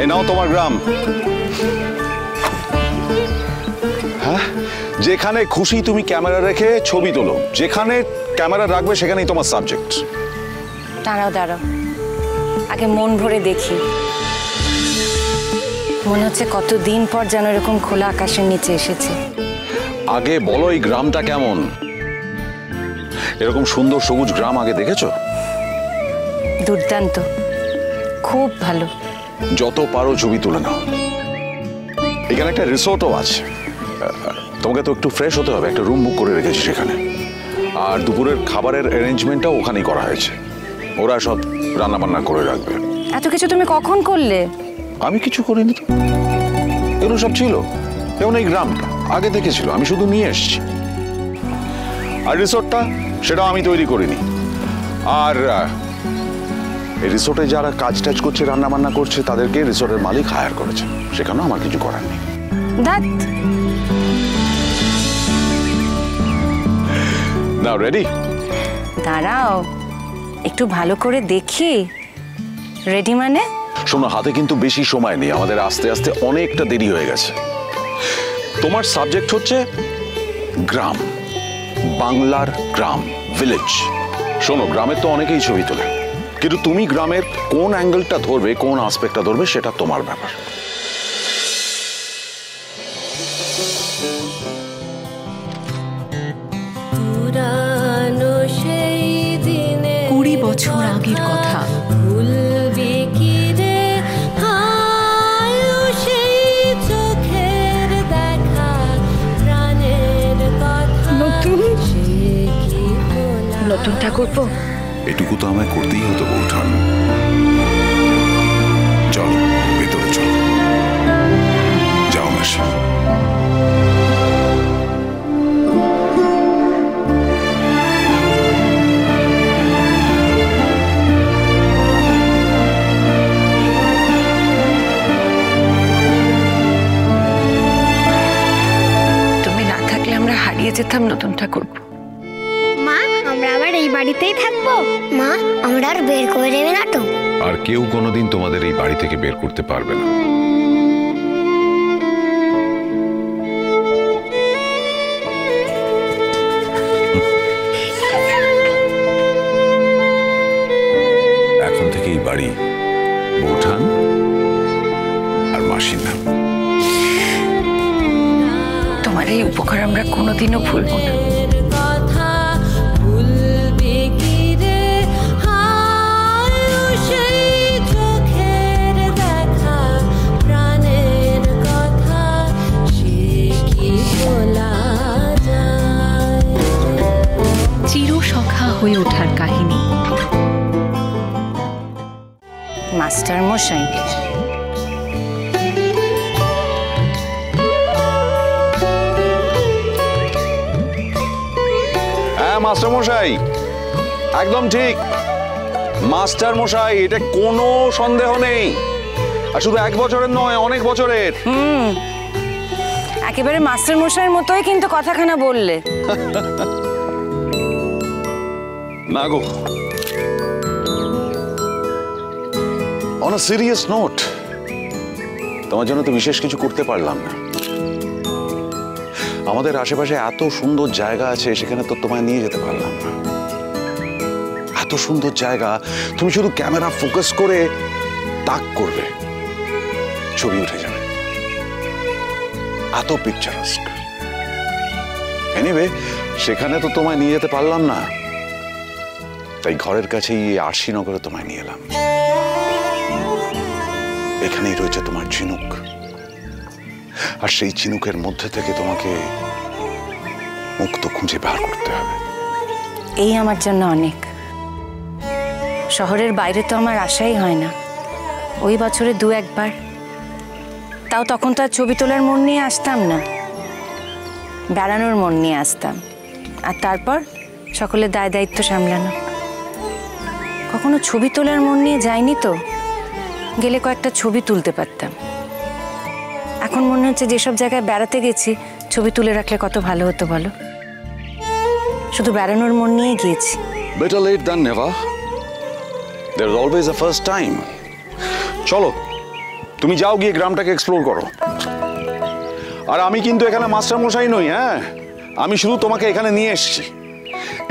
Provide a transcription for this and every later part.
এই নাও তোমার গ্রাম। হ্যাঁ, যেখানে খুশি তুমি ক্যামেরা রেখে ছবি তোলো, যেখানে ক্যামেরা রাখবে সেখানেই তোমার সাবজেক্ট। দাঁড়াও দাঁড়াও, আগে মন ভরে দেখি। মনে হচ্ছে কতদিন পর যেন এরকম খোলা আকাশের নিচে এসেছে। আগে বলো এই গ্রামটা কেমন? এরকম সুন্দর সবুজ গ্রাম আগে দেখেছো? দুর্দান্ত, খুব ভালো। যত পারো ছবি তুলে নাও। এখানে একটা রিসোর্টও আছে, তোমাকে তো একটু ফ্রেশ হতে হবে। একটা রুম বুক করে রেখেছি সেখানে, আর দুপুরের খাবারের অ্যারেঞ্জমেন্টটাও ওখানেই করা হয়েছে। ওরা সব রান্না বান্না করে রাখবে। এত কিছু তুমি কখন করলে? আমি কিছু করিনি তো, এগুলো সব ছিল। যেমন এই গ্রামটা আগে দেখেছিল, আমি শুধু নিয়ে এসেছি। আর রিসোর্টটা সেটাও আমি তৈরি করিনি। আর এই রিসোর্টে যারা কাজ টাজ করছে, রান্না বান্না করছে, তাদেরকে রিসোর্টের মালিক হায়ার করেছে। সেখানেও আমার কিছু করার নেই। নাও রেডি? দাঁড়াও একটু ভালো করে দেখি। রেডি মানে? শোনো, হাতে কিন্তু বেশি সময় নেই, আমাদের আস্তে আস্তে অনেকটা দেরি হয়ে গেছে। তোমার সাবজেক্ট হচ্ছে গ্রাম, বাংলার গ্রাম, ভিলেজ। শোনো, গ্রামের তো অনেকেই ছবি তোলে, কিন্তু তুমি গ্রামের কোন অ্যাঙ্গেলটা ধরবে, কোন আসপেক্টটা ধরবে, সেটা তোমার ব্যাপার। 20 বছর আগের কথা। নতুন ঠাকুরপো, এটুকু তো আমায় করতেই হতো বৌঠান। চলো ভেতরে চলো, যাও মাসি। তুমি না থাকলে আমরা হারিয়ে যেতাম নতুন ঠাকুরপো। মা, আমরা আবার এই বাড়িতেই থাকবো? মা, আমরা আর বের করে দেবে না তো? আর কেউ কোনোদিন তোমাদের এই বাড়ি থেকে বের করতে পারবে না। এখন থেকে এই বাড়ি বৌঠান আর মাসির নাম। তোমার এই উপকার আমরা কোনোদিনও ভুলবো না। চিরসখা হয়ে ওঠার কাহিনী। মাস্টার মশাই, হ্যাঁ মাস্টার মশাই, একদম ঠিক। মাস্টার মশাই, এটা কোনো সন্দেহ নেই। আর শুধু 1 বছরের নয়, অনেক বছরের। একেবারে মাস্টার মশাইয়ের মতোই কিন্তু কথাখানা বললে। না গো, অন আ সিরিয়াস নোট, তোমার জন্য তো বিশেষ কিছু করতে পারলাম না। আমাদের আশেপাশে এত সুন্দর জায়গা আছে, সেখানে তো তোমায় নিয়ে যেতে পারলাম না। এত সুন্দর জায়গা, তুমি শুধু ক্যামেরা ফোকাস করে তাক করবে, ছবি উঠে যাবে। এত পিকচারাস্ক। এনিওয়ে, সেখানে তো তোমায় নিয়ে যেতে পারলাম না, তাই ঘরের কাছেই আরশিনগরে তোমায় নিয়ে এলাম। এখানেই রয়েছে তোমার ঝিনুক, আর সেই ঝিনুকের মধ্যে থেকে তোমাকে মুক্ত খুঁজে বার করতে হবে। এই আমার জন্য অনেক। শহরের বাইরে তো আমার আশাই হয় না। ওই বছরে 2-1 বার, তাও তখন তো আর ছবি তোলার মন নিয়ে আসতাম না, বেড়ানোর মন নিয়ে আসতাম। আর তারপর সকলের দায় দায়িত্ব সামলানো। কখনো ছবি তোলার মন নিয়ে যাইনি তো, গেলে কয়েকটা ছবি তুলতে পারতাম। এখন মনে হচ্ছে যেসব জায়গায় বেড়াতে গেছি, ছবি তুলে রাখলে কত ভালো হতো বলো। শুধু বেড়ানোর মন নিয়ে গিয়েছি। Better late than never. There's always a first time. চলো তুমি যাও গিয়ে গ্রামটাকে এক্সপ্লোর করো। আর আমি কিন্তু এখানে মাস্টার মশাই নই, হ্যাঁ, আমি শুধু তোমাকে এখানে নিয়ে এসেছি।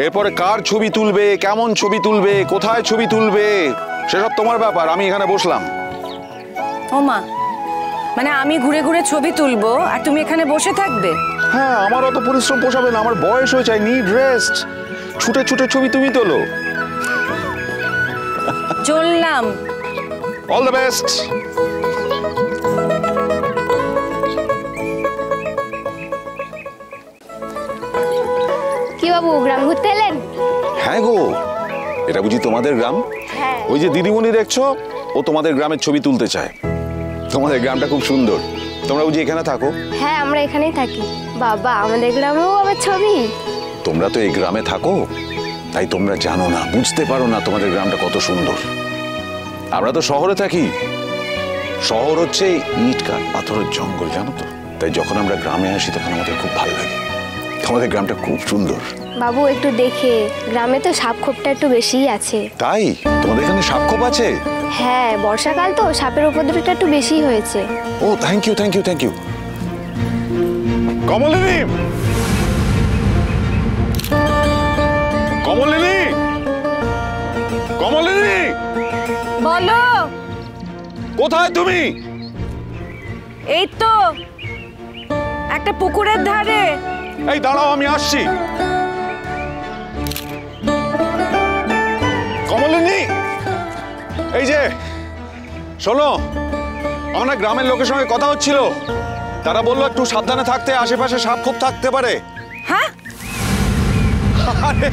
এরপরে কার ছবি তুলবে, কেমন ছবি তুলবে, কোথায় ছবি তুলবে, সেসব তোমার ব্যাপার। আমি এখানে বসলাম। ও মা, মানে আমি ঘুরে ঘুরে ছবি তুলবো আর তুমি এখানে বসে থাকবে? হ্যাঁ, আমার অত পরিশ্রম পোষাবে না, আমার বয়স হয়েছে, নিড রেস্ট। ছুটে ছুটে ছবি তুমি তোলো। চললাম। All the best. কি বাবু, গ্রাম ঘুরতে এলেন? হ্যাঁ গো, এটা বুঝি তোমাদের গ্রাম? হ্যাঁ। ওই যে দিদিমণি দেখছো, ও তোমাদের গ্রামের ছবি তুলতে চায়। তোমাদের গ্রামটা খুব সুন্দর। তোমরা বুঝি এখানে থাকো? হ্যাঁ, আমরা এখানেই থাকি। বাবা, আমাদের গ্রামেও আবার ছবি? তোমরা তো এই গ্রামে থাকো, তাই তোমরা জানো না, বুঝতে পারো না তোমাদের গ্রামটা কত সুন্দর। আমরা তো শহরে থাকি। শহর হচ্ছে ইট কাঠ পাথরের জঙ্গল, জানো তো। তাই যখন আমরা গ্রামে আসি তখন আমাদের খুব ভালো লাগে। তোমাদের গ্রামটা খুব সুন্দর। বাবু একটু দেখে, গ্রামে তো সাপ খোপটা একটু বেশিই আছে। তাই তোমাদের এখানে সাপ খোপ আছে? হ্যাঁ, বর্ষাকাল তো সাপের উপদ্রবটা একটু বেশি হয়েছে। ও thank you thank you thank you. Kamalini, Kamalini, Kamalini, বলো। কোথায় তুমি? এই তো একটা পুকুরের ধারে। এই দাঁড়াও, আমি আসছি। কমলিনী, এই যে শোনো, আমরা গ্রামের লোকের সঙ্গে কথা হচ্ছিল। তারা বললো একটু সাবধানে থাকতে, আশেপাশে সাপ খুব থাকতে পারে। হ্যাঁ? আরে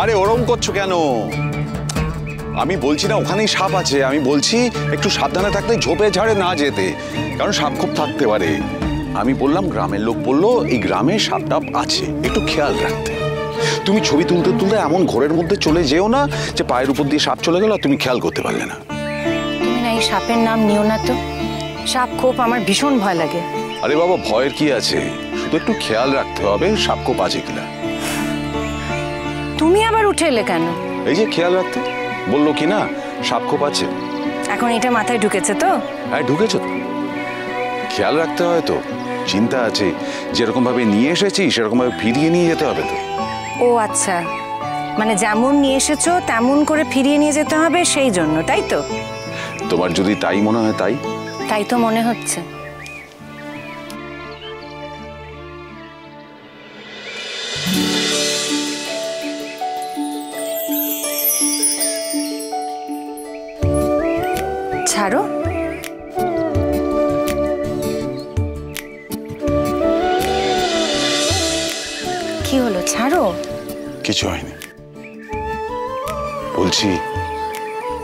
আরে ওরম করছো কেন? আমি বলছি না ওখানেই সাপ আছে, আমি বলছি একটু সাবধানে থাকতে, ঝোপে ঝাড়ে না যেতে, কারণ সাপ খুব থাকতে পারে। আমি বললাম, গ্রামের লোক বললো এই গ্রামে সাপ টাপ আছে, একটু খেয়াল রাখতে। তুমি ছবি তুলতে তুলতে এমন ঘোরের মধ্যে চলে যেও না যে পায়ের উপর দিয়ে সাপ চলে গেল তুমি খেয়াল করতে পারলে না। তুমি না এই সাপের নাম নিও না তো। সাপ খোপ আমার ভীষণ ভয় লাগে। আরে বাবা, ভয়ের কি আছে, শুধু একটু খেয়াল রাখতে হবে সাপ খোপ আছে কিনা। তুমি আবার উঠে এলে কেন? এই যে খেয়াল রাখতে বললো কি না, সাপ খোপ আছে। এখন এটা মাথায় ঢুকেছে তো? হ্যাঁ ঢুকেছো তো। খেয়াল রাখতে হয় তো, চিন্তা আছে। যেরকম ভাবে নিয়ে এসেছি সেরকম ভাবে ফিরিয়ে নিয়ে যেতে হবে তো। ও আচ্ছা, মানে যেমন নিয়ে এসেছো তেমন করে ফিরিয়ে নিয়ে যেতে হবে, সেই জন্য, তাই তো? তোমার যদি তাই মনে হয় তাই। তাই তো মনে হচ্ছে। ছাড়ো। কি হলো, ছাড়ো। কিছু হয়নি। বলছি,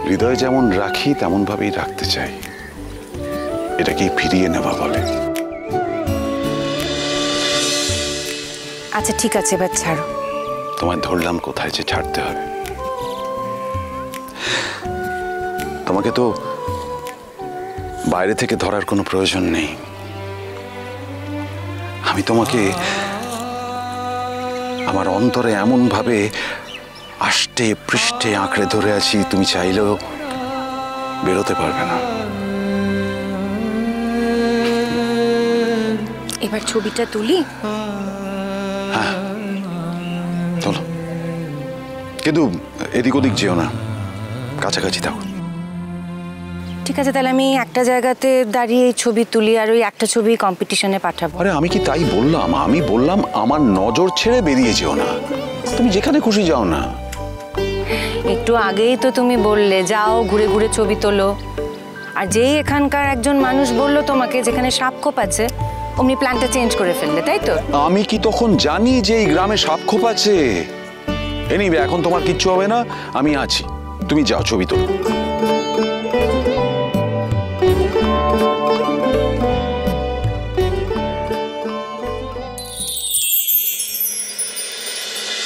হৃদয় যেমন রাখি তেমন ভাবেই রাখতে চাই, এটাকেই ফিরিয়ে নেওয়া বলে। আচ্ছা ঠিক আছে, এবার ছাড়ো। তোমায় ধরলাম কোথায় যে ছাড়তে হবে। তোমাকে তো বাইরে থেকে ধরার কোনো প্রয়োজন নেই। আমি তোমাকে আমার অন্তরে এমন ভাবে আষ্টে পৃষ্ঠে আঁকড়ে ধরে আছি, তুমি চাইলেও বেরোতে পারবে না। এবার ছবিটা তুলি। হ্যাঁ চলো, কিন্তু এদিক ওদিক যেও না, কাছাকাছি থাকো। ঠিক আছে, তাহলে আমি একটা জায়গাতে দাঁড়িয়ে এই ছবি তুলি আর ওই একটা ছবি কম্পিটিশনে পাঠাবো। আরে আমি কি তাই বললাম? আমি বললাম আমার নজর ছেড়ে বেরিয়ে যেও না, তুমি যেখানে খুশি যাও না। একটু আগেই তো তুমি বললে যাও ঘুরে ঘুরে ছবি তোলো, আর যেই এখানকার একজন মানুষ বললো তোমাকে যেখানে সাপ খোপ আছে, অমনি প্ল্যানটা চেঞ্জ করে ফেললে, তাই তো? আমি কি তখন জানি যে এই গ্রামে সাপ খোপ আছে? এনিওয়ে, এখন তোমার কিচ্ছু হবে না, আমি আছি। তুমি যাও ছবি তোলো।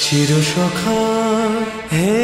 চিরসখা হে